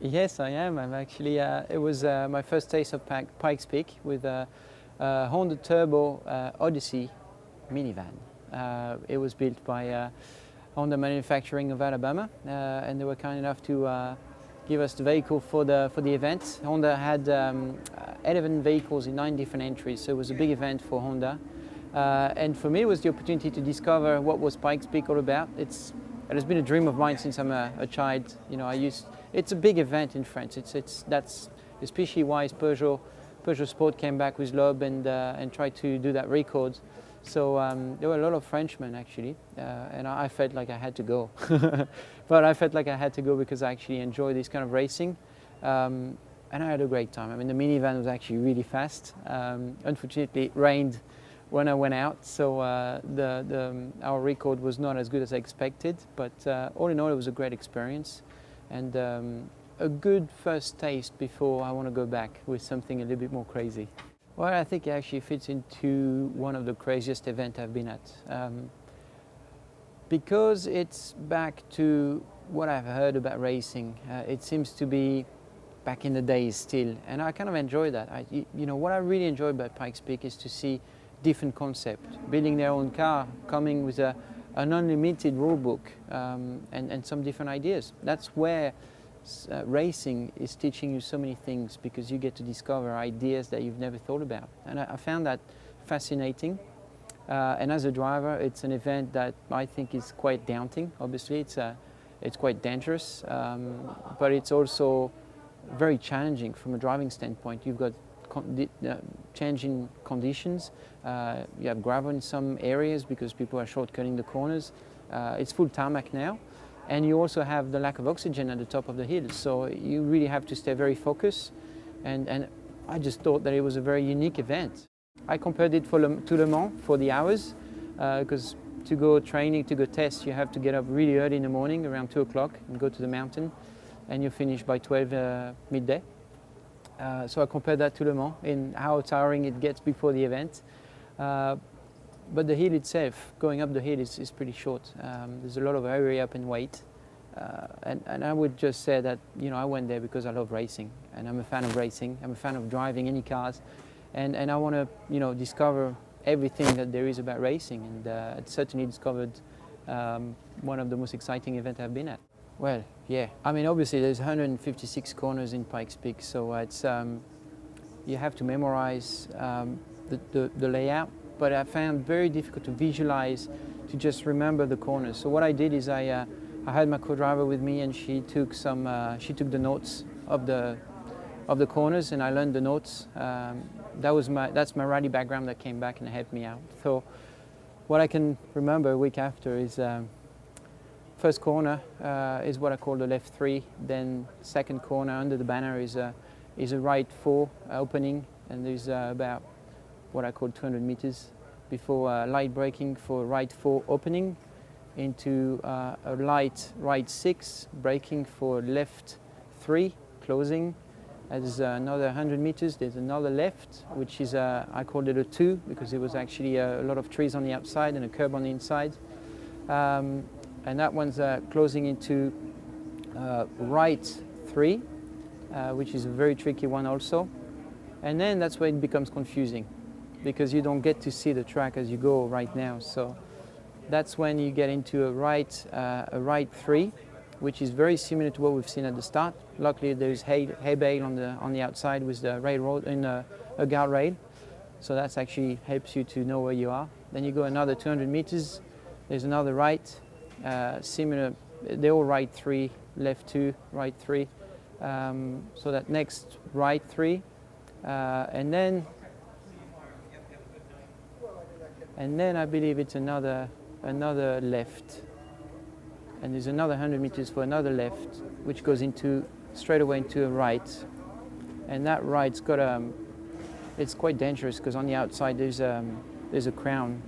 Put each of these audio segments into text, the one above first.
Yes, I am. I'm actually. It was my first taste of Pikes Peak with a Honda Turbo Odyssey minivan. It was built by Honda Manufacturing of Alabama, and they were kind enough to give us the vehicle for the event. Honda had 11 vehicles in 9 different entries, so it was a big event for Honda. And for me, it was the opportunity to discover what was Pikes Peak all about. It has been a dream of mine since I'm a child. You know, it's a big event in France. That's especially why Peugeot Sport came back with Loeb and tried to do that record. So there were a lot of Frenchmen actually, and I felt like I had to go. But I felt like I had to go because I actually enjoy this kind of racing. And I had a great time. I mean, the minivan was actually really fast. Unfortunately, it rained when I went out, so our record was not as good as I expected. But all in all, it was a great experience, and a good first taste before I want to go back with something a little bit more crazy. Well, I think it actually fits into one of the craziest events I've been at. Because it's back to what I've heard about racing. It seems to be back in the days still, and I kind of enjoy that. You know, what I really enjoy about Pikes Peak is to see different concepts, building their own car, coming with an unlimited rule book, and some different ideas. That's where racing is teaching you so many things, because you get to discover ideas that you've never thought about. And I found that fascinating. And as a driver, it's an event that I think is quite daunting. Obviously, it's quite dangerous, but it's also very challenging from a driving standpoint. You've got changing conditions. You have gravel in some areas because people are shortcutting the corners. It's full tarmac now. And you also have the lack of oxygen at the top of the hill. So you really have to stay very focused. And I just thought that it was a very unique event. I compared it to Le Mans for the hours, because to go training, to go test, you have to get up really early in the morning, around 2 o'clock, and go to the mountain, and you finish by 12 midday. So I compared that to Le Mans in how tiring it gets before the event. But the hill itself, going up the hill, is pretty short. There's a lot of area up and weight. And I would just say that, you know, I went there because I love racing, and I'm a fan of racing. I'm a fan of driving any cars, and I want to, you know, discover everything that there is about racing. And I certainly discovered one of the most exciting events I've been at. Well, yeah. I mean, obviously there's 156 corners in Pikes Peak, so it's you have to memorize the layout. But I found very difficult to visualize, to just remember the corners. So what I did is I had my co-driver with me, and she took the notes of the corners, and I learned the notes. That's my rally background that came back and helped me out. So what I can remember a week after is first corner is what I call the left 3. Then second corner under the banner is a right 4 opening, and there's about what I call 200 meters before light braking for right 4 opening, into a light right 6 braking for left 3 closing. There's another 100 meters, there's another left, which is I called it a 2 because it was actually a lot of trees on the outside and a curb on the inside. And that one's closing into right 3, which is a very tricky one also. And then that's where it becomes confusing, because you don't get to see the track as you go right now. So that's when you get into a right 3, which is very similar to what we've seen at the start. Luckily, there's hay bale on the outside with the railroad and a guardrail, so that actually helps you to know where you are. Then you go another 200 meters. There's another right, similar. They're all right 3, left 2, right 3. So that next right 3, and then I believe it's another left, and there's another 100 meters for another left, which goes straight away into a right. And that right's got it's quite dangerous, because on the outside there's a crown,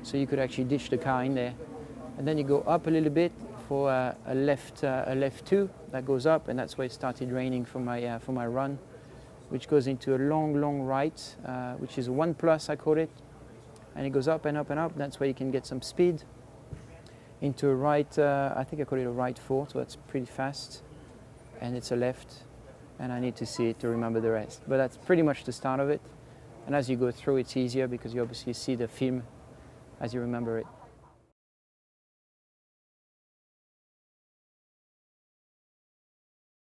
so you could actually ditch the car in there. And then you go up a little bit for a left 2 that goes up, and that's where it started raining for my run, which goes into a long right, which is a 1+, I call it. And it goes up and up and up. That's where you can get some speed into a right, I think I call it a right 4, so that's pretty fast. and it's a left, and I need to see it to remember the rest. But that's pretty much the start of it. And as you go through, it's easier because you obviously see the film as you remember it.